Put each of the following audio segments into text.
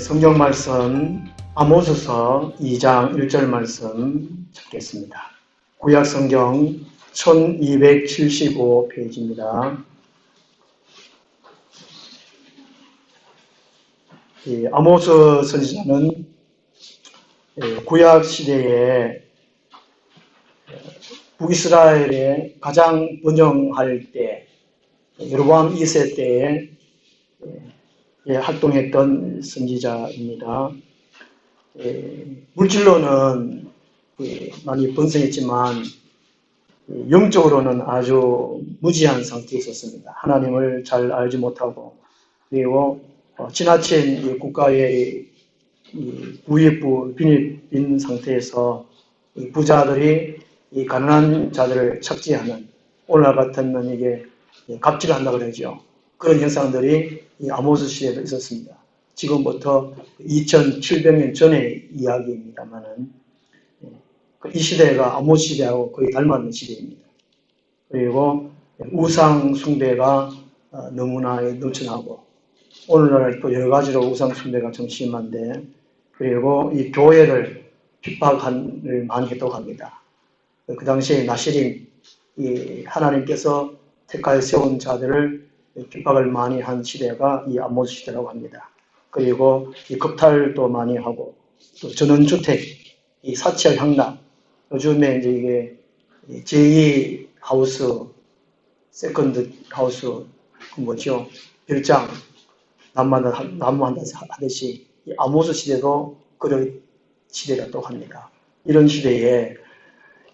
성경 말씀 아모스서 2장 1절 말씀 찾겠습니다. 구약 성경 1275페이지입니다. 이 아모스 선지자는 구약 시대에 북이스라엘에 가장 번영할 때 여로보암 2세 때에 활동했던 선지자입니다. 물질로는 많이 번성했지만 영적으로는 아주 무지한 상태에 있었습니다. 하나님을 잘 알지 못하고 그리고 지나친 국가의 부익부 빈 상태에서 부자들이 이 가난한 자들을 착취하는 오늘날 같으면 이게 갑질을 한다고 그러죠. 그런 현상들이 이 아모스 시대에도 있었습니다. 지금부터 2700년 전의 이야기입니다만은 이 시대가 아모스 시대하고 거의 닮았는 시대입니다. 그리고 우상 숭배가 너무나 넘쳐나고 오늘날 또 여러 가지로 우상 숭배가 좀 심한데 그리고 이 교회를 핍박을 많이 했다고 합니다. 그 당시에 나시림 이 하나님께서 택하여 세운 자들을 핍박을 많이 한 시대가 이 아모스 시대라고 합니다. 그리고 이 겁탈도 많이 하고 또 전원주택, 이 사치와 향락, 요즘에 이제 이게 제2 하우스, 세컨드 하우스, 뭐죠? 별장, 난무한다 하듯이 이 아모스 시대도 그런 시대라고 합니다. 이런 시대에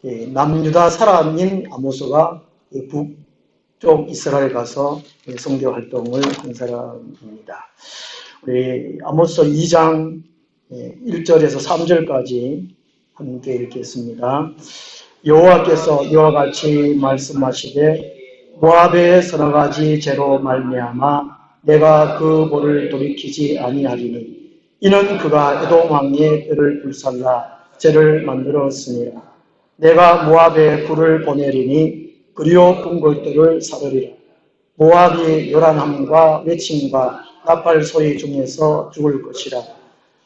남유다 사람인 아모스가 북쪽 이스라엘 가서 선교 활동을 한 사람입니다. 우리 아모스 2장 1절에서 3절까지 함께 읽겠습니다. 여호와께서 이와 같이 말씀하시되 모압의 서너 가지 죄로 말미암아 내가 그 볼을 돌이키지 아니하리니 이는 그가 에돔 왕의 뼈를 불살라 죄를 만들었으니라. 내가 모압에 불을 보내리니 그리오 꾼골들을 사르리라. 모압이 요란함과 외침과 나팔 소리 중에서 죽을 것이라.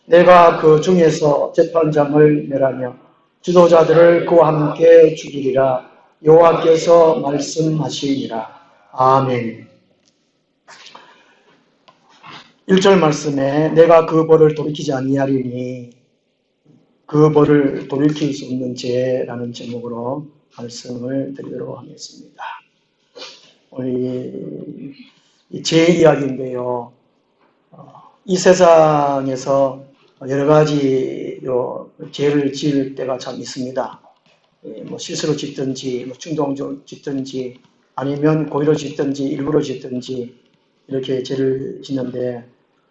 내가 그 중에서 재판장을 멸하며 지도자들을 그와 함께 죽이리라. 여호와께서 말씀하시니라. 아멘. 1절 말씀에 내가 그 벌을 돌이키지 아니하리니 그 벌을 돌이킬 수 없는 죄라는 제목으로 말씀을 드리도록 하겠습니다. 우리 죄 이야기인데요. 이 세상에서 여러 가지 죄를 지을 때가 참 있습니다. 뭐 실수로 짓든지, 뭐 충동적으로 짓든지, 아니면 고의로 짓든지, 일부러 짓든지 이렇게 죄를 짓는데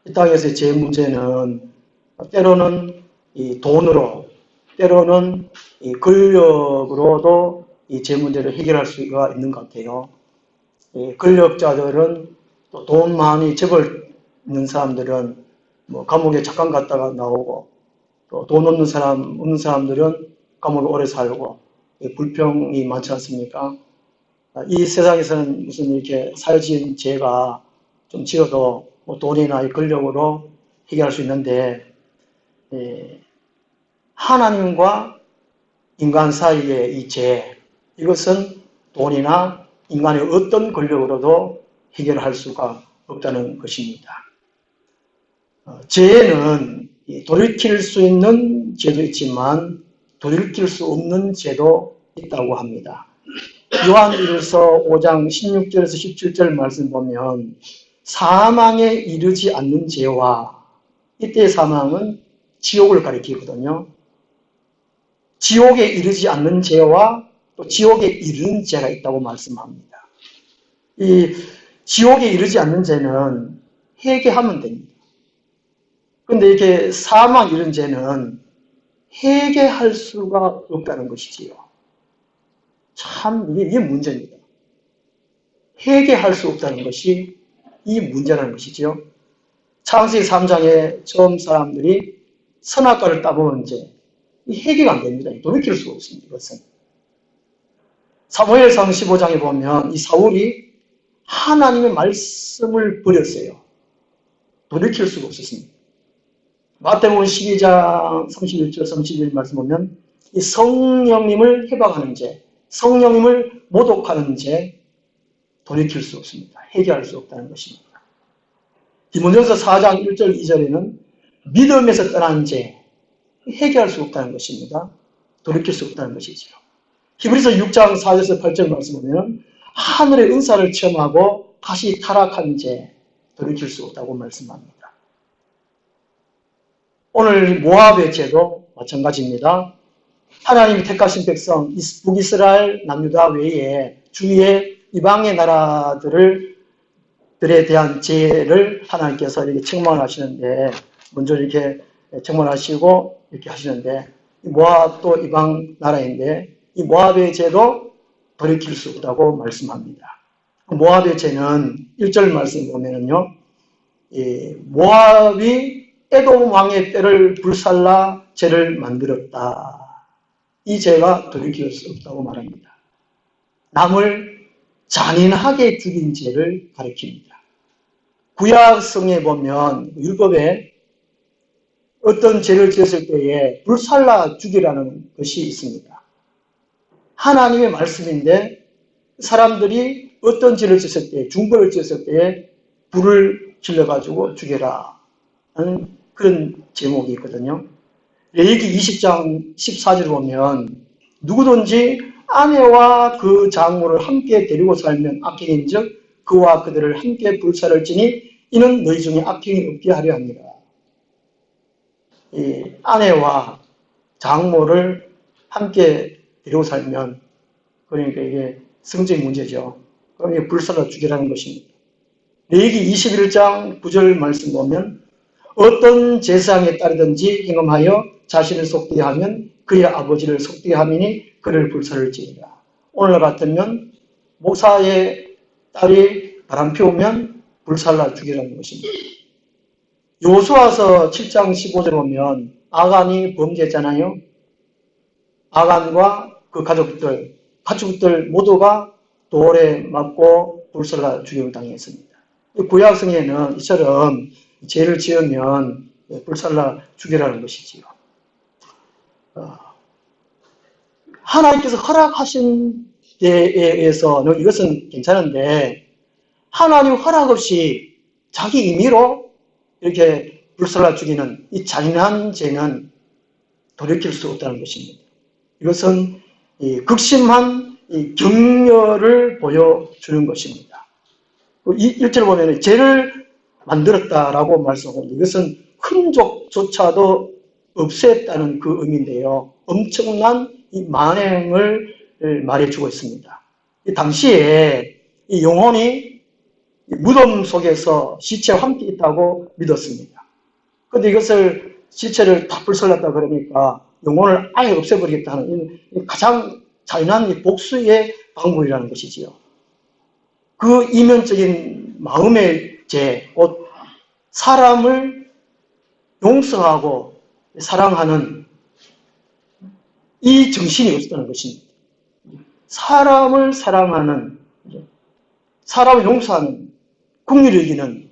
이 땅에서의 죄 문제는 때로는 이 돈으로, 때로는 이 권력으로도 이 죄 문제를 해결할 수가 있는 것 같아요. 이 권력자들은 또 돈 많이 재벌 있는 사람들은 뭐 감옥에 잠깐 갔다가 나오고 또 돈 없는 사람들은 감옥에 오래 살고 불평이 많지 않습니까? 이 세상에서는 무슨 이렇게 사회적인 죄가 좀 지어도 뭐 돈이나 권력으로 해결할 수 있는데 하나님과 인간 사이의 이 죄, 이것은 돈이나 인간의 어떤 권력으로도 해결할 수가 없다는 것입니다. 죄는 돌이킬 수 있는 죄도 있지만 돌이킬 수 없는 죄도 있다고 합니다. 요한일서 5장 16절에서 17절 말씀 보면 사망에 이르지 않는 죄와 이때의 사망은 지옥을 가리키거든요. 지옥에 이르지 않는 죄와 또 지옥에 이르는 죄가 있다고 말씀합니다. 이 지옥에 이르지 않는 죄는 회개하면 됩니다. 그런데 이렇게 사망 이런 죄는 회개할 수가 없다는 것이지요. 참 이게 문제입니다. 회개할 수 없다는 것이 이 문제라는 것이지요. 창세기 3장에 처음 사람들이 선악과를 따먹은 죄, 이 회개가 안 됩니다. 돌이킬 수가 없습니다. 이것은. 사무엘상 15장에 보면 이 사울이 하나님의 말씀을 버렸어요. 돌이킬 수가 없었습니다. 마태복음 12장 31절 31 말씀 보면 이 성령님을 해방하는 죄, 성령님을 모독하는 죄 돌이킬 수 없습니다. 해결할 수 없다는 것입니다. 디모데후서 4장 1절 2절에는 믿음에서 떠난 죄 해결할 수 없다는 것입니다. 돌이킬 수 없다는 것이죠. 히브리서 6장 4절에서 8절 말씀 보면 하늘의 은사를 체험하고 다시 타락한 죄 돌이킬 수 없다고 말씀합니다. 오늘 모압의 죄도 마찬가지입니다. 하나님이 택하신 백성 북이스라엘 남유다 외에 주위의 이방의 나라들에 대한 죄를 하나님께서 이렇게 책망을 하시는데 먼저 이렇게 책망하시고 이렇게 하시는데 모압도 이방 나라인데 이 모압의 죄도 돌이킬 수 없다고 말씀합니다. 모압의 죄는 1절 말씀 보면은요, 모압이 에돔 왕의 때를 불살라 죄를 만들었다. 이 죄가 돌이킬 수 없다고 말합니다. 남을 잔인하게 죽인 죄를 가리킵니다. 구약성에 보면 율법에 어떤 죄를 지었을 때에 불살라 죽이라는 것이 있습니다. 하나님의 말씀인데 사람들이 어떤 죄를 지었을 때, 중벌을 지었을 때에 불을 질러가지고 죽여라 하는 그런 제목이 있거든요. 레위기 20장 14절 보면 누구든지 아내와 그 장모를 함께 데리고 살면 악행인즉 그와 그들을 함께 불살을지니 이는 너희 중에 악행이 없게 하려 합니다. 이 아내와 장모를 함께 데리고 살면 그러니까 이게 성적 문제죠. 그럼 이게 불살라 죽이라는 것입니다. 레위기 21장 9절 말씀 보면 어떤 제사장에 따르든지 행함하여 자신을 속되게 하면 그의 아버지를 속되게 하미니 그를 불살을지니라. 오늘 같으면 목사의 딸이 바람 피우면 불살라 죽이라는 것입니다. 여호수아서 7장 15절 보면 아간이 범죄했잖아요. 아간과 그 가족들 모두가 돌에 맞고 불살라 죽임을 당했습니다. 구약성에는 이처럼 죄를 지으면 불살라 죽이라는 것이지요. 하나님께서 허락하신 데에 의해서는 이것은 괜찮은데 하나님 허락 없이 자기 임의로 이렇게 불살라 죽이는 이 잔인한 죄는 돌이킬 수 없다는 것입니다. 이것은 극심한 격려를 보여주는 것입니다. 이 1절 보면 죄를 만들었다라고 말씀하고 이것은 흔적조차도 없앴다는 그 의미인데요. 엄청난 이 만행을 말해주고 있습니다. 당시에 이 영혼이 무덤 속에서 시체와 함께 있다고 믿었습니다. 그런데 이것을 시체를 다 불살랐다 그러니까 영혼을 아예 없애버리겠다는 가장 잔인한 복수의 방법이라는 것이지요. 그 이면적인 마음의 죄, 곧 사람을 용서하고 사랑하는 이 정신이 없었다는 것입니다. 사람을 사랑하는, 사람을 용서하는, 긍휼히 여기는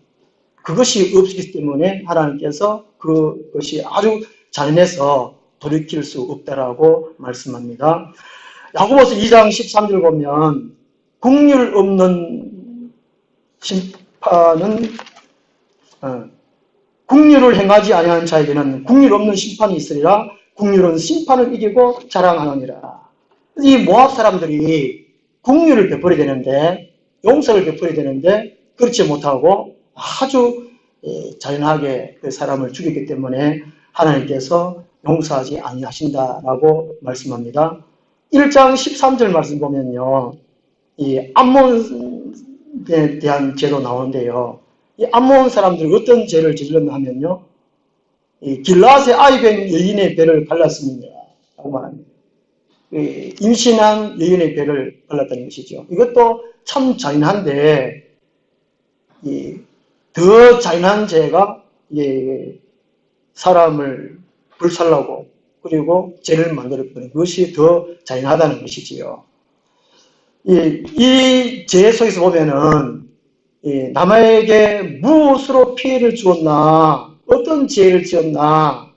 그것이 없기 때문에 하나님께서 그것이 아주 잔인해서 돌이킬 수 없다라고 말씀합니다. 야고보서 2장 13절 보면 긍휼 없는 심판은 긍휼을 행하지 아니하는 자에게는 긍휼 없는 심판이 있으리라. 긍휼은 심판을 이기고 자랑하느니라. 이 모압 사람들이 긍휼을 베풀어야 되는데 용서를 베풀어야 되는데 그렇지 못하고 아주 잔인하게 그 사람을 죽였기 때문에 하나님께서 용서하지 아니하신다라고 말씀합니다. 1장 13절 말씀 보면요. 이 암몬에 대한 죄도 나오는데요. 이 암몬 사람들이 어떤 죄를 저질렀나 하면요. 이 길라앗의 아이된 여인의 배를 갈랐습니다. 라고 말합니다. 임신한 여인의 배를 갈랐다는 것이죠. 이것도 참 잔인한데 더 잔인한 죄가 사람을 불살라고 그리고 죄를 만들었거든요. 그것이 더 잔인하다는 것이지요. 이 죄 속에서 보면은 남에게 무엇으로 피해를 주었나, 어떤 죄를 지었나?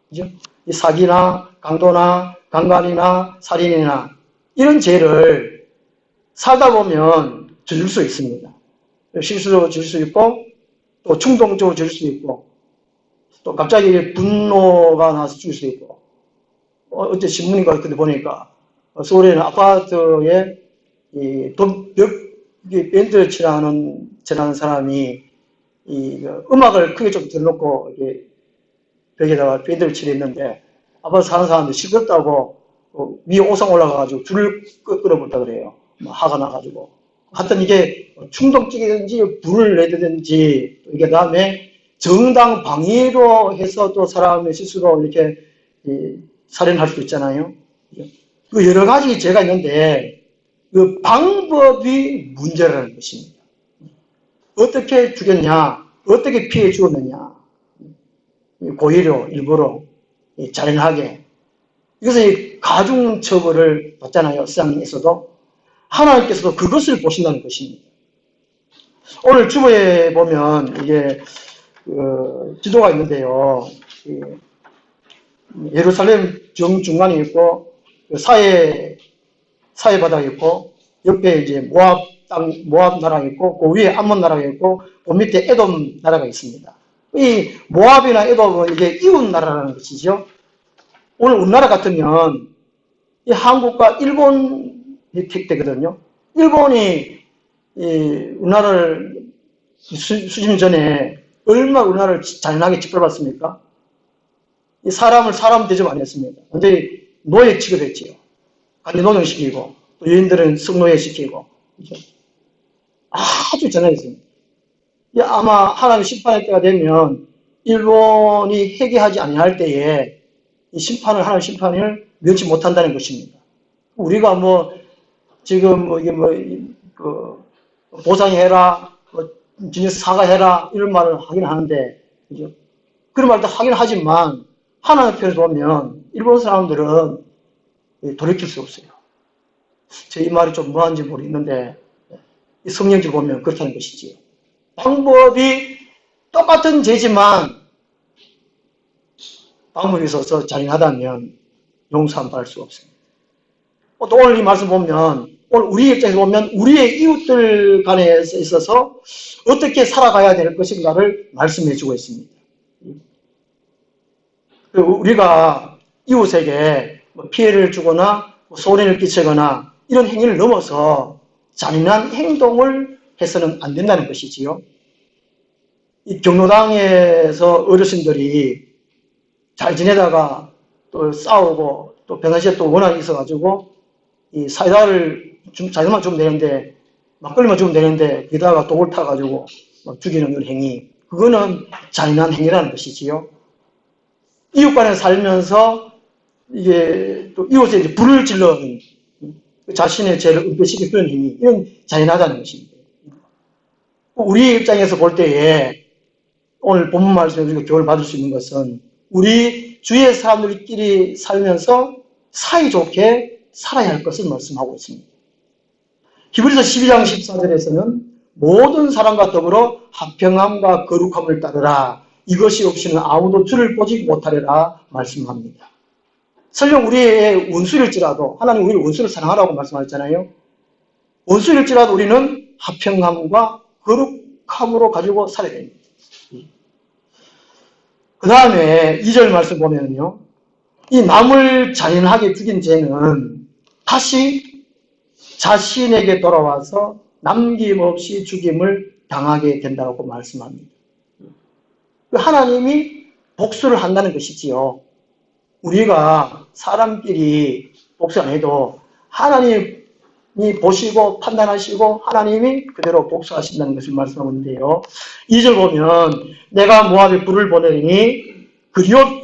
그죠? 이 사기나 강도나 강간이나 살인이나 이런 죄를 살다 보면 저질 수 있습니다. 실수로 질 수 있고 또 충동적으로 질 수 있고 또 갑자기 분노가 나서 줄 수 있고 어제 신문인가 그때 보니까 서울에 있는 아파트에 밴드를 치라는 사람이 음악을 크게 좀 들어놓고 벽에다가 밴드를 칠했는데 아파트 사는 사람들이 시끄럽다고 위에 옥상 올라가가지고 줄을 끌어버렸다 그래요. 화가 나가지고. 하여튼 이게 충동적이든지 불을 내든지 이게 다음에 정당 방위로 해서 또 사람의 실수로 이렇게 살인할 수도 있잖아요. 그 여러 가지 죄가 있는데 그 방법이 문제라는 것입니다. 어떻게 죽였냐, 어떻게 피해 죽었느냐, 고의로 일부러 잔인하게 이것은 가중처벌을 받잖아요. 세상에서도 하나님께서도 그것을 보신다는 것입니다. 오늘 주보에 보면 이게 지도가 있는데요. 예루살렘 정중간에 있고 사해 바닥에 있고 옆에 이제 모압 나라가 있고 그 위에 암몬 나라가 있고 그 밑에 에돔 나라가 있습니다. 이 모압이나 에돔은 이게 이웃 나라라는 것이죠. 오늘 우리나라 같으면 이 한국과 일본이 택되거든요. 일본이 우리나라를 수십 전에 얼마나 우리나라를 잔인하게 짓밟았습니까? 이 사람을 사람 대접 안 했습니다. 완전히 노예 취급했지요. 간이 노동시키고 또 여인들은 성노예 시키고 아주 잔인했습니다. 아마 하나님 심판의 때가 되면 일본이 회개하지 아니할 때에 이 하나님 심판을 면치 못한다는 것입니다. 우리가 지금 보상해라, 진짜 사과해라 이런 말을 하긴 하는데 그죠? 그런 말도 하긴 하지만 하나님 편에서 보면 일본 사람들은 돌이킬 수 없어요. 제 이 말이 좀 뭐한지 모르겠는데 이 성경질 보면 그렇다는 것이지요. 방법이 똑같은 죄지만 방법이 있어서 잔인하다면 용서 안 받을 수 없습니다. 또 오늘 이 말씀 보면 오늘 우리 입장에서 보면 우리의 이웃들 간에 있어서 어떻게 살아가야 될 것인가를 말씀해 주고 있습니다. 우리가 이웃에게 피해를 주거나 손해를 끼치거나 이런 행위를 넘어서 잔인한 행동을 해서는 안 된다는 것이지요. 이 경로당에서 어르신들이 잘 지내다가 또 싸우고 또 변화시에 또 원한이 있어가지고 이 자기만 주면 되는데 막걸리만 주면 되는데 게다가 독을 타가지고 막 죽이는 그런 행위, 그거는 잔인한 행위라는 것이지요. 이웃 간에 살면서 이게 또 이웃에 이제 불을 질러는 자신의 죄를 은폐시키는 그런 행위, 이건 잔인하다는 것입니다. 우리 입장에서 볼 때에 오늘 본문 말씀에 우리가 교훈을 받을 수 있는 것은 우리 주위의 사람들끼리 살면서 사이좋게 살아야 할 것을 말씀하고 있습니다. 히브리서 12장 14절에서는 모든 사람과 더불어 화평함과 거룩함을 따르라. 이것이 없이는 아무도 주를 보지 못하리라 말씀합니다. 설령 우리의 원수일지라도 하나님 우리를 원수를 사랑하라고 말씀하셨잖아요. 원수일지라도 우리는 화평함과 거룩함으로 가지고 살아야 됩니다. 그 다음에 2절 말씀 보면요. 이 남을 잔인하게 죽인 죄는 다시 자신에게 돌아와서 남김없이 죽임을 당하게 된다고 말씀합니다. 하나님이 복수를 한다는 것이지요. 우리가 사람끼리 복수 안 해도 하나님이 보시고 판단하시고 하나님이 그대로 복수하신다는 것을 말씀하고 있는데요. 2절 보면 내가 모압에 불을 보내니 그리옷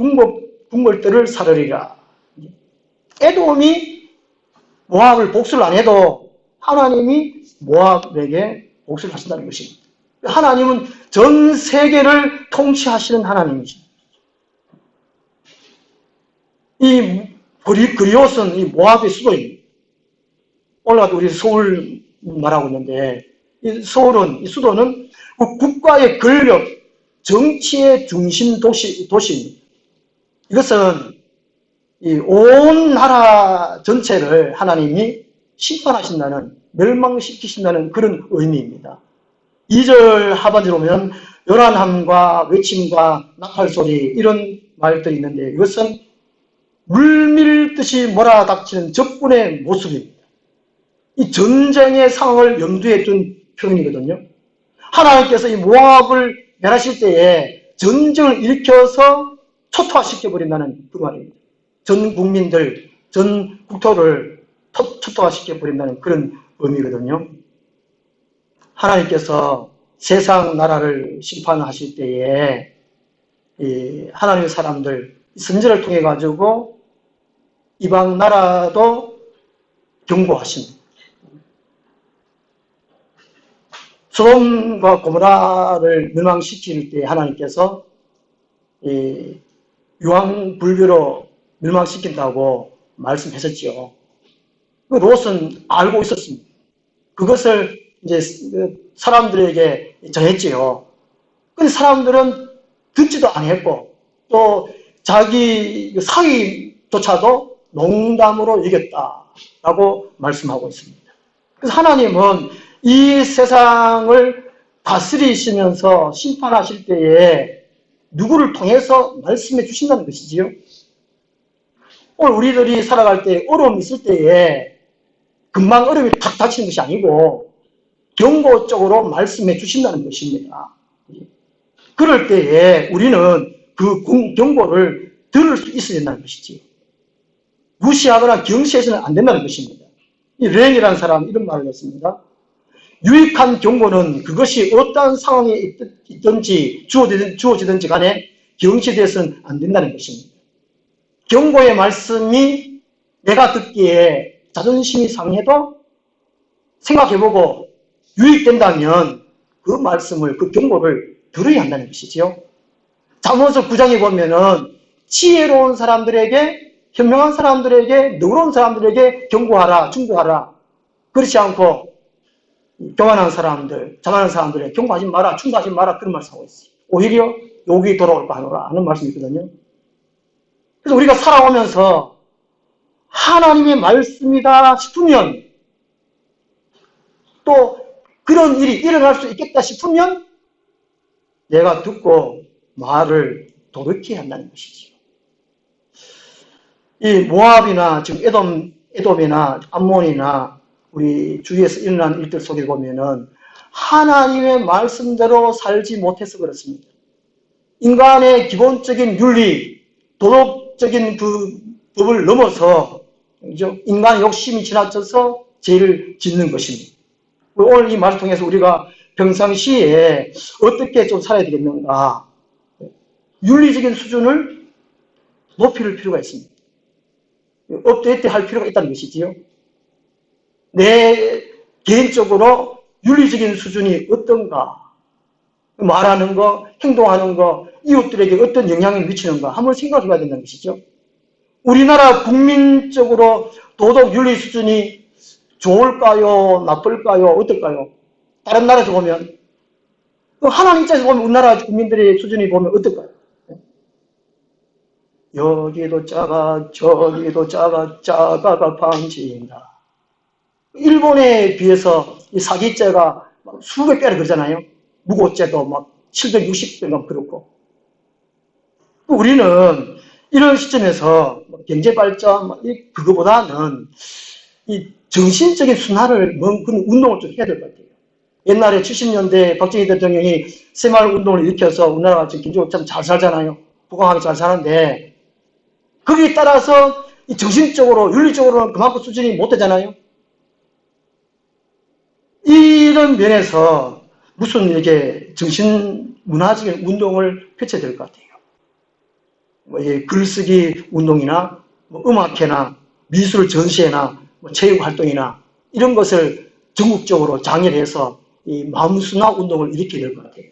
궁궐들을 사르리라. 에돔이 모압을 복수를 안 해도 하나님이 모압에게 복수를 하신다는 것입니다. 하나님은 전 세계를 통치하시는 하나님이십니다. 이 그리옷은 이 모압의 수도입니다. 오늘 우리 서울 말하고 있는데 이 수도는 국가의 권력, 정치의 중심 도시입니다. 이것은 이 온 나라 전체를 하나님이 심판하신다는, 멸망시키신다는 그런 의미입니다. 2절 하반절에 보면 요란함과 외침과 나팔소리 이런 말들이 있는데 이것은 물밀듯이 몰아닥치는 적군의 모습입니다. 이 전쟁의 상황을 염두에 둔 표현이거든요. 하나님께서 이 모압을 멸하실 때에 전쟁을 일으켜서 초토화시켜버린다는 그 말입니다. 전 국민들, 전 국토를 초토화시켜버린다는 그런 의미거든요. 하나님께서 세상 나라를 심판하실 때에 하나님의 사람들, 선지자를 통해 가지고 이방 나라도 경고하십니다. 소돔과 고모라를 멸망시킬 때 하나님께서 유황불교로 멸망시킨다고 말씀하셨지요. 롯은 알고 있었습니다. 그것을 이제 사람들에게 전했지요. 근데 사람들은 듣지도 않았고 또 자기 사위조차도 농담으로 여겼다라고 말씀하고 있습니다. 그래서 하나님은 이 세상을 다스리시면서 심판하실 때에 누구를 통해서 말씀해 주신다는 것이지요. 오늘 우리들이 살아갈 때 어려움이 있을 때에 금방 어려움이 탁 닥치는 것이 아니고 경고적으로 말씀해 주신다는 것입니다. 그럴 때에 우리는 그 경고를 들을 수 있어야 된다는 것이지요. 무시하거나 경시해서는 안 된다는 것입니다. 이 랭이라는 사람 이런 말을 했습니다. 유익한 경고는 그것이 어떠한 상황에 있든지 주어지든지 간에 경시돼서는 안 된다는 것입니다. 경고의 말씀이 내가 듣기에 자존심이 상해도 생각해보고 유익된다면 그 말씀을, 그 경고를 들어야 한다는 것이지요. 잠언서 9장에 보면은 지혜로운 사람들에게, 현명한 사람들에게, 너그러운 사람들에게 경고하라, 충고하라. 그렇지 않고 교만한 사람들, 자만한 사람들에게 경고하지 마라, 충고하지 마라 그런 말씀하고 있어요. 오히려 욕이 돌아올까 하노라 하는 말씀이 있거든요. 그래서 우리가 살아오면서 하나님의 말씀이다 싶으면 또 그런 일이 일어날 수 있겠다 싶으면 내가 듣고 말을 돌이켜야 한다는 것이죠. 이 모압이나 지금 에돔이나 암몬이나 우리 주위에서 일어난 일들 속에 보면은 하나님의 말씀대로 살지 못해서 그렇습니다. 인간의 기본적인 윤리, 도덕적인 그 법을 넘어서 인간의 욕심이 지나쳐서 죄를 짓는 것입니다. 오늘 이 말을 통해서 우리가 평상시에 어떻게 좀 살아야 되겠는가, 윤리적인 수준을 높일 필요가 있습니다. 업데이트 할 필요가 있다는 것이지요. 내 개인적으로 윤리적인 수준이 어떤가, 말하는 거, 행동하는 거, 이웃들에게 어떤 영향을 미치는가 한번 생각해 봐야 된다는 것이죠. 우리나라 국민적으로 도덕 윤리 수준이 좋을까요? 나쁠까요? 어떨까요? 다른 나라에서 보면, 하나님 입장에서 보면 우리나라 국민들의 수준이 보면 어떨까요? 여기도 작아, 저기도 작아, 작아가 방지인다. 일본에 비해서 이 사기죄가 수백 배로 그러잖아요. 무고죄도 막 760배가 그렇고. 우리는 이런 시점에서 경제 발전, 그거보다는 이 정신적인 순환을 그런 운동을 좀 해야 될 것 같아요. 옛날에 70년대 박정희 대통령이 새마을 운동을 일으켜서 우리나라가 지금 경제적으로 참 잘 살잖아요. 부강하게 잘 사는데 거기에 따라서 이 정신적으로, 윤리적으로는 그만큼 수준이 못 되잖아요. 이런 면에서 무슨 이렇게 정신 문화적인 운동을 펼쳐야 될 것 같아요. 글쓰기 운동이나 음악회나 미술 전시회나 체육 활동이나 이런 것을 전국적으로 장려해서 이 마음순화 운동을 일으켜야 될 것 같아요.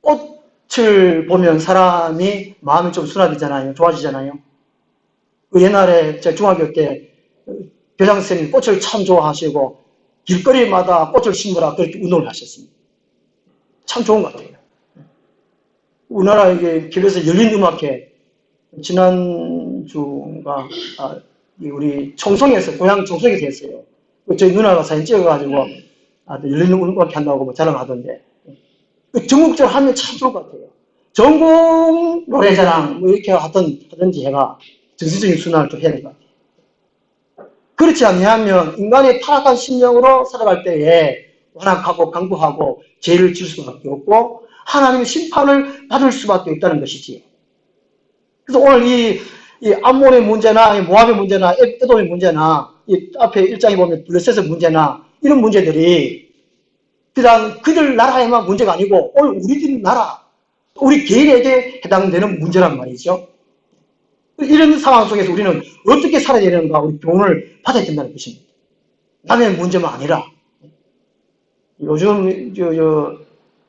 꽃을 보면 사람이 마음이 좀 순화되잖아요. 좋아지잖아요. 옛날에 제가 중학교 때 교장선생님이 꽃을 참 좋아하시고 길거리마다 꽃을 심으라 그렇게 운동을 하셨습니다. 참 좋은 것 같아요. 우리나라 이게 길에서 열린 음악회 지난주가 우리 총성에서 고향 총성에서 했어요. 저희 누나가 사진 찍어가지고 열린 음악회 한다고 뭐 자랑하던데 전국적으로 하면 참 좋을 것 같아요. 전국 노래자랑 뭐 이렇게 하든지 해가 정신적인 순환을 좀 해야 될 것 같아요. 그렇지 않냐면 인간의 타락한 심령으로 살아갈 때에 완악하고 강구하고 죄를 지을 수밖에 없고 하나님의 심판을 받을 수밖에 없다는 것이지. 그래서 오늘 이 암몬의 문제나 모압의 문제나 에돔의 문제나 이 앞에 1장에 보면 블레셋의 문제나 이런 문제들이 그냥 그들 나라에만 문제가 아니고 오늘 우리들 나라, 우리 개인에게 해당되는 문제란 말이죠. 이런 상황 속에서 우리는 어떻게 살아야 되는가 우리 교훈을 받아야 된다는 것입니다. 남의 문제만 아니라 요즘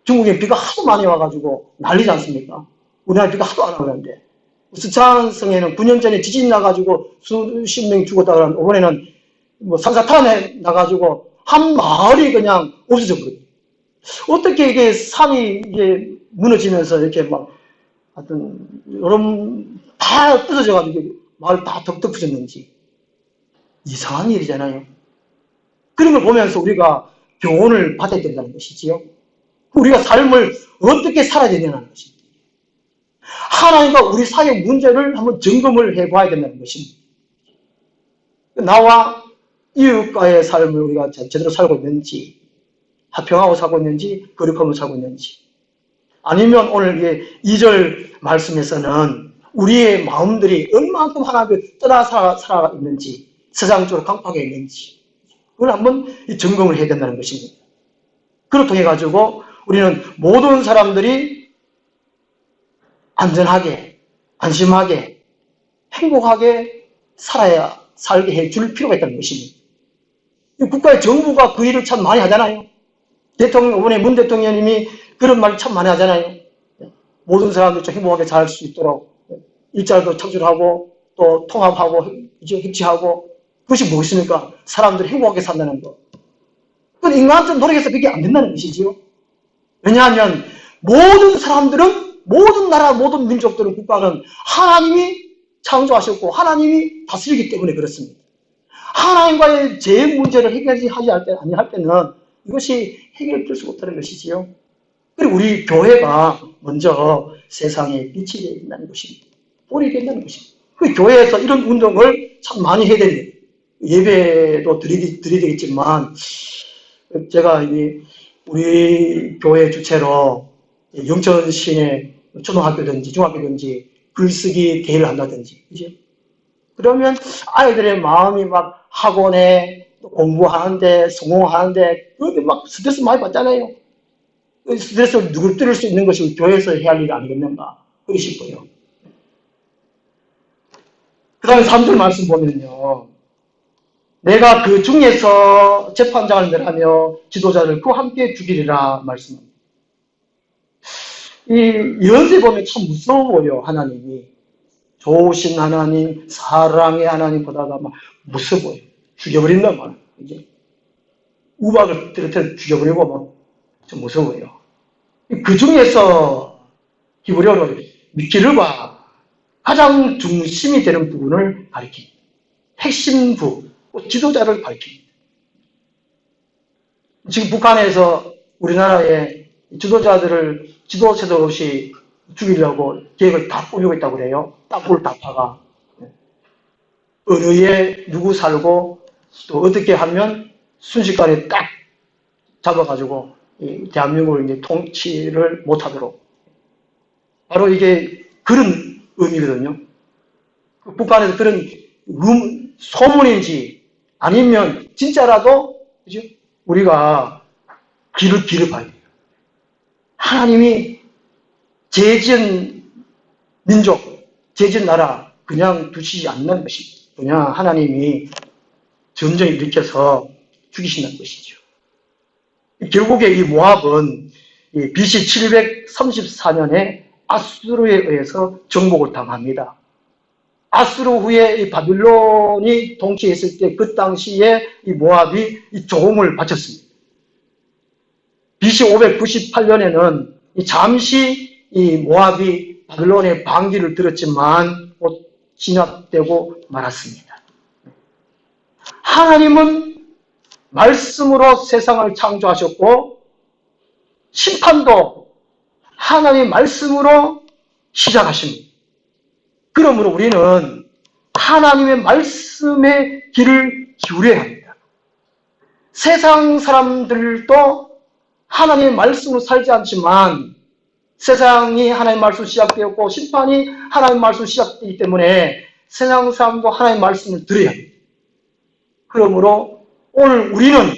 중국에 비가 하도 많이 와가지고 난리지 않습니까? 우리나라 비가 하도 안 오는데 스촨성에는 9년 전에 지진 나가지고 수십 명이 죽었다 그러는데 이번에는 뭐 산사탄에 나가지고 한 마을이 그냥 없어져 버려요. 어떻게 이게 산이 이게 무너지면서 이렇게 막 하여튼 이런 다 부서져가지고 마을 다 덮어졌는지 이상한 일이잖아요. 그런 걸 보면서 우리가 교훈을 받아야 된다는 것이지요. 우리가 삶을 어떻게 살아야 되냐는 것입니다. 하나님과 우리 사이의 문제를 한번 점검을 해봐야 된다는 것입니다. 나와 이웃과의 삶을 우리가 제대로 살고 있는지, 화평하고 살고 있는지, 거룩하고 살고 있는지, 아니면 오늘 2절 말씀에서는 우리의 마음들이 얼마만큼 하나님을 떠나 살아 있는지, 세상적으로 강팍해 있는지, 그걸 한번 점검을 해야 된다는 것입니다. 그걸 통해 가지고 우리는 모든 사람들이 안전하게, 안심하게, 행복하게 살게 해줄 필요가 있다는 것입니다. 국가의 정부가 그 일을 참 많이 하잖아요. 이번에 문 대통령님이 그런 말을 참 많이 하잖아요. 모든 사람들이 좀 행복하게 살 수 있도록 일자리도 창출하고 또 통합하고 협치하고 그것이 무엇입니까? 사람들이 행복하게 산다는 거. 그건 인간적 노력에서 그게 안 된다는 것이지요. 왜냐하면 모든 사람들은 모든 나라 모든 민족들은 국가는 하나님이 창조하셨고 하나님이 다스리기 때문에 그렇습니다. 하나님과의 제 문제를 아니할 때는 이것이 해결될 수 없다는 것이지요. 그리고 우리 교회가 먼저 세상에 빛이 되어야 된다는 것입니다. 볼이 된다는 것입니다. 그 교회에서 이런 운동을 참 많이 해야 됩니다. 예배도 드려야 되겠지만 제가 우리 교회 주체로 영천시내 초등학교든지 중학교든지 글쓰기 대회를 한다든지, 그죠? 그러면 아이들의 마음이 막 학원에 공부하는데 성공하는데 그렇게 막 스트레스 많이 받잖아요. 스트레스를 누굴 뚫을 수 있는 것이 교회에서 해야 할 일이 아니겠는가 그러고 싶어요. 그 다음에 3절 말씀 보면요. 내가 그 중에서 재판장을 멸하며 지도자를 그와 함께 죽이리라 말씀합니다. 이런 데 보면 참 무서워요. 하나님이. 좋으신 하나님, 사랑의 하나님 보다가 막 무서워요. 죽여버린단 말이에요. 이제 우박을 떨어뜨려 죽여버리고 막 좀 무서워요. 그 중에서 히브리어로 미키르가 가장 중심이 되는 부분을 가리킵니다. 핵심부, 지도자를 가리킵니다. 지금 북한에서 우리나라의 지도자들을 지도세도 없이 죽이려고 계획을 다 꾸미고 있다고 그래요. 땅굴 다 파가. 어느 에 누구 살고 또 어떻게 하면 순식간에 딱 잡아가지고 대한민국을 이제 통치를 못하도록. 바로 이게 그런 의미거든요. 북한에서 그런 소문인지 아니면 진짜라도 그죠? 우리가 귀를 봐야 돼요. 하나님이 죄지은 민족, 죄지은 나라 그냥 두시지 않는 것입니다. 그냥 하나님이 전쟁을 일으켜서 죽이신다는 것이죠. 결국에 이 모압은 BC 734년에 아수르에 의해서 정복을 당합니다. 아수르 후에 이 바빌론이 통치했을 때 그 당시에 이 모압이 이 조공을 바쳤습니다. BC 598년에는 잠시 이 모압이 바벨론의 반기를 들었지만 곧 진압되고 말았습니다. 하나님은 말씀으로 세상을 창조하셨고 심판도 하나님의 말씀으로 시작하십니다. 그러므로 우리는 하나님의 말씀의 길을 기울여야 합니다. 세상 사람들도 하나님의 말씀으로 살지 않지만 세상이 하나님의 말씀으로 시작되었고 심판이 하나님의 말씀으로 시작되기 때문에 세상 사람도 하나님의 말씀을 들어야 합니다. 그러므로 오늘 우리는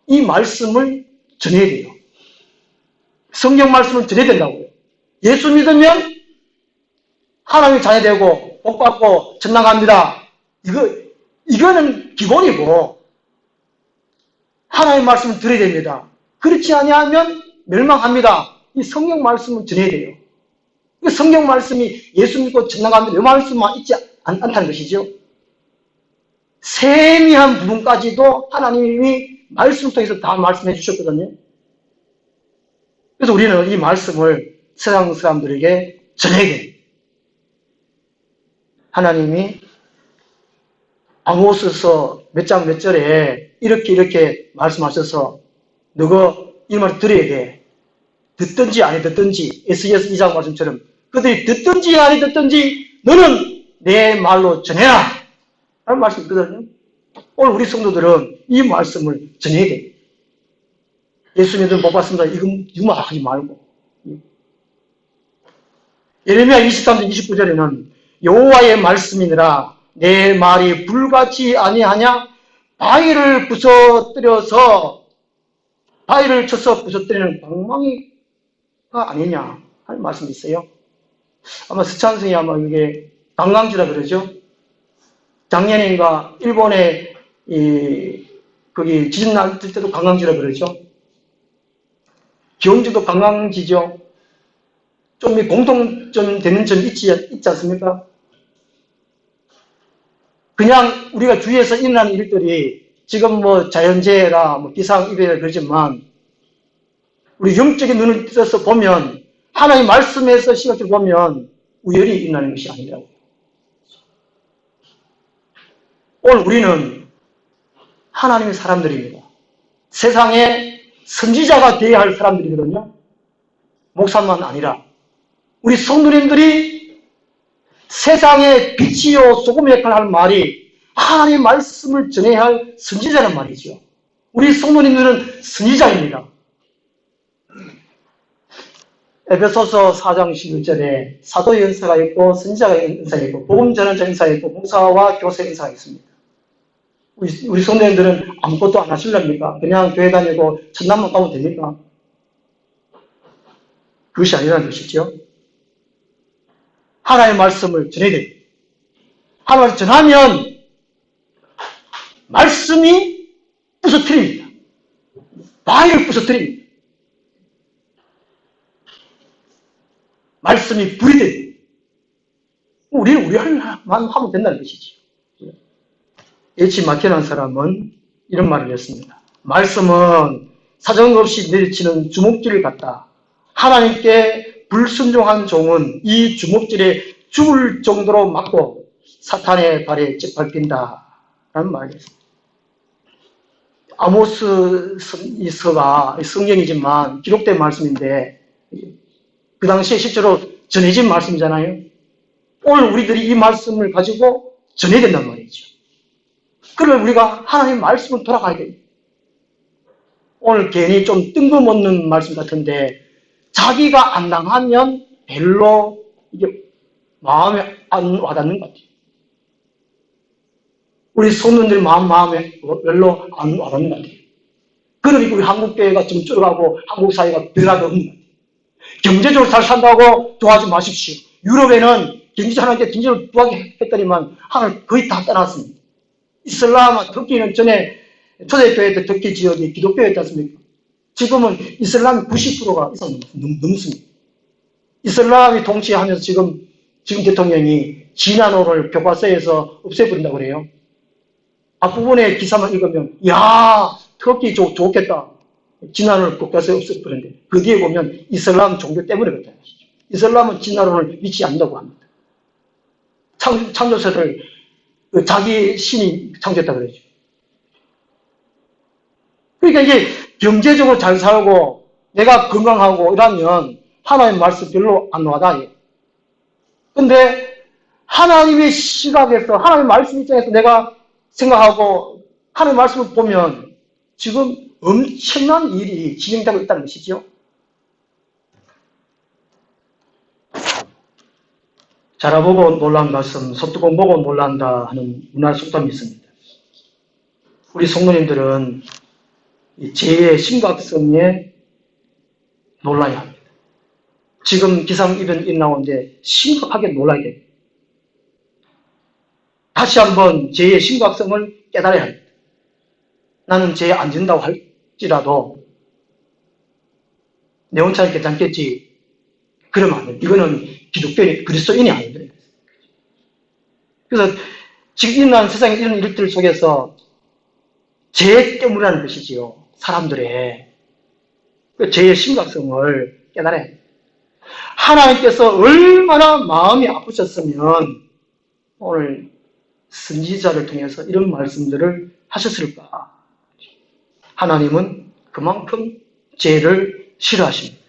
이 말씀을 전해야 돼요. 성경 말씀을 전해야 된다고요. 예수 믿으면 하나님의 자녀되고 복받고 천당갑니다. 이거는 기본이고 하나님의 말씀을 들어야 됩니다. 그렇지 아니하면 멸망합니다. 이 성경 말씀을 전해야 돼요. 성경 말씀이 예수 믿고 천당갑니다. 이 말씀만 있지 않다는 것이죠. 세미한 부분까지도 하나님이 말씀 통해서 다 말씀해 주셨거든요. 그래서 우리는 이 말씀을 세상 사람들에게 전해야 됩니다. 하나님이 아모스서 몇 장 몇 절에 이렇게 말씀하셔서 너가 이 말을 들어야 돼. 듣든지 아니 듣든지 에스겔서 2장 말씀처럼 그들이 듣든지 아니 듣든지 너는 내 말로 전해라 라는 말씀이 있거든요. 오늘 우리 성도들은 이 말씀을 전해야 돼요. 예수님들 못 봤습니다. 이거 하지 말고. 예레미야 23장 29절에는 여호와의 말씀이니라 내 말이 불같이 아니하냐 바위를 쳐서 부서뜨리는 방망이가 아니냐 하는 말씀이 있어요. 아마 스찬성이 아마 이게 관광지라 그러죠. 작년인가 일본에 거기 지진 날 때도 관광지라 그러죠. 경주도 관광지죠. 좀 공통점 되는 점이 있지 않습니까? 그냥 우리가 주위에서 일어나는 일들이 지금 뭐 자연재해라 뭐 기상이변이라 그러지만 우리 영적인 눈을 떠서 보면 하나님 말씀에서 시각적으로 보면 우연히 일어나는 것이 아니라고. 오늘 우리는 하나님의 사람들입니다. 세상에 선지자가 되어야 할 사람들이거든요. 목사만 아니라 우리 성도님들이 세상에 빛이요 소금의 역할을 할 말이 하나님의 말씀을 전해야 할 선지자란 말이죠. 우리 성도님들은 선지자입니다. 에베소서 4장 11절에 사도의 은사가 있고 선지자가 은사가 있고 복음 전환자 은사가 있고 목사와 교사 은사가 있습니다. 우리 성도님들은 아무것도 안 하실랍니까? 그냥 교회 다니고 천당만 가면 됩니까? 그것이 아니라는 것이죠. 하나님의 말씀을 전해야 됩니다. 하나님을 전하면 말씀이 부서뜨립니다. 바위를 부서뜨립니다. 말씀이 불이 됩니다. 우리는 우리 할만 하면 된다는 것이죠. H. 마케라는 사람은 이런 말을 했습니다. 말씀은 사정없이 내리치는 주먹질 같다. 하나님께 불순종한 종은 이 주먹질에 죽을 정도로 맞고 사탄의 발에 짓밟힌다. 라는 말이 있습니다. 아모스 이 서가 성경이지만 기록된 말씀인데 그 당시에 실제로 전해진 말씀이잖아요. 오늘 우리들이 이 말씀을 가지고 전해야 된단 말이죠. 그러면 우리가 하나님 말씀을 돌아가야 됩니다. 오늘 괜히 좀 뜬금없는 말씀 같은데 자기가 안 당하면 별로 이게 마음에 안 와닿는 것 같아요. 우리 성도들 마음에 별로 안 와닿는 것 같아요. 그러니까 우리 한국교회가 좀 줄어가고 한국 사회가 변화가 없는 것 같아요. 경제적으로 잘 산다고 좋아하지 마십시오. 유럽에는 경제하는데 경제를 부하게 했더니만 하늘 거의 다 떠났습니다. 이슬람, 터키는 전에 초대교회 때 터키 지역이 기독교였지 않습니까? 지금은 이슬람 90%가 이상 넘습니다. 이슬람이 통치하면서 지금 대통령이 진화노를 교과서에서 없애버린다고 그래요. 앞부분에 기사만 읽으면, 야, 터키 좋겠다. 진화노를 교과서에 없애버렸는데, 그 뒤에 보면 이슬람 종교 때문에 그렇다는 것이죠. 이슬람은 진화론을 믿지 않는다고 합니다. 창조세를 자기 신이 창조했다고 그러죠. 그러니까 이게 경제적으로 잘 살고 내가 건강하고 이러면 하나님의 말씀 별로 안 와닿아요. 근데 하나님의 시각에서 하나님의 말씀 입장에서 내가 생각하고 하나님의 말씀을 보면 지금 엄청난 일이 진행되고 있다는 것이죠. 자라보고 놀란 말씀, 소뚜껑 보고 놀란다 하는 문화 속담이 있습니다. 우리 성도님들은 이 죄의 심각성에 놀라야 합니다. 지금 기상이변이 나오는데 심각하게 놀라야 됩니다. 다시 한번 죄의 심각성을 깨달아야 합니다. 나는 죄에 안 진다고 할지라도 내 혼자는 괜찮겠지. 그러면 안 됩니다. 이거는 기독교인이 그리스도인이 아닙니다. 그래서 지금 일어나는 세상의 이런 일들 속에서 죄 때문이라는 것이지요. 사람들의 그 죄의 심각성을 깨달아야 합니다. 하나님께서 얼마나 마음이 아프셨으면 오늘 선지자를 통해서 이런 말씀들을 하셨을까? 하나님은 그만큼 죄를 싫어하십니다.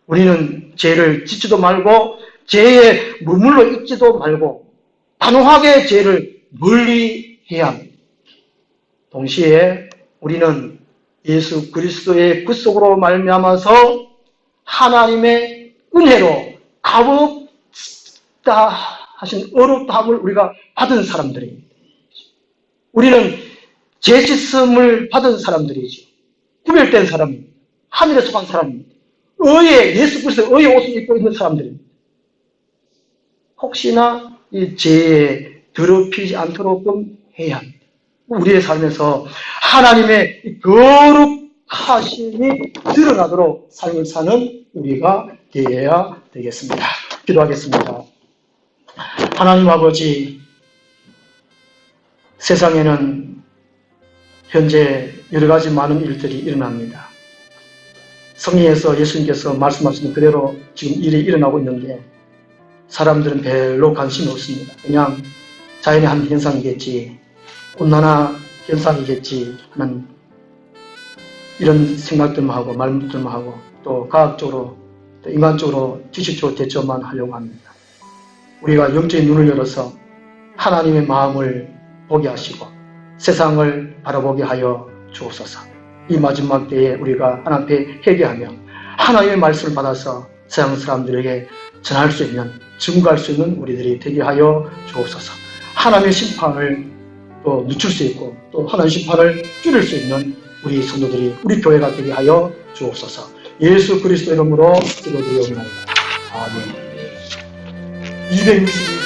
우리는 죄를 짓지도 말고 죄에 머물러 있지도 말고 단호하게 죄를 멀리 해야 합니다. 동시에 우리는 예수 그리스도의 구속으로 말미암아서 하나님의 은혜로 값없다 하신 어렵다함을 우리가 받은 사람들입니다. 우리는 죄 씻음을 받은 사람들이죠. 구별된 사람입니다. 하늘에 속한 사람입니다. 예수 그리스도의 의의 옷을 입고 있는 사람들입니다. 혹시나 이 죄에 더럽히지 않도록끔 해야 합니다. 우리의 삶에서 하나님의 거룩하심이 드러나도록 삶을 사는 우리가 되어야 되겠습니다. 기도하겠습니다. 하나님 아버지, 세상에는 현재 여러 가지 많은 일들이 일어납니다. 성경에서 예수님께서 말씀하신 그대로 지금 일이 일어나고 있는데 사람들은 별로 관심이 없습니다. 그냥 자연의 한 현상이겠지, 온난화 현상이겠지 하는 이런 생각들만 하고 말들만 하고 또 과학적으로 또 인간적으로 지식적으로 대처만 하려고 합니다. 우리가 영적인 눈을 열어서 하나님의 마음을 보게 하시고 세상을 바라보게 하여 주옵소서. 이 마지막 때에 우리가 하나님 앞에 회개하며 하나님의 말씀을 받아서 세상 사람들에게 전할 수 있는, 증거할 수 있는 우리들이 되게 하여 주옵소서. 하나님의 심판을 또 늦출 수 있고 또 하나님의 심판을 줄일 수 있는 우리 성도들이, 우리 교회가 되게 하여 주옵소서. 예수 그리스도 이름으로 기도드리옵나이다. 아멘. 262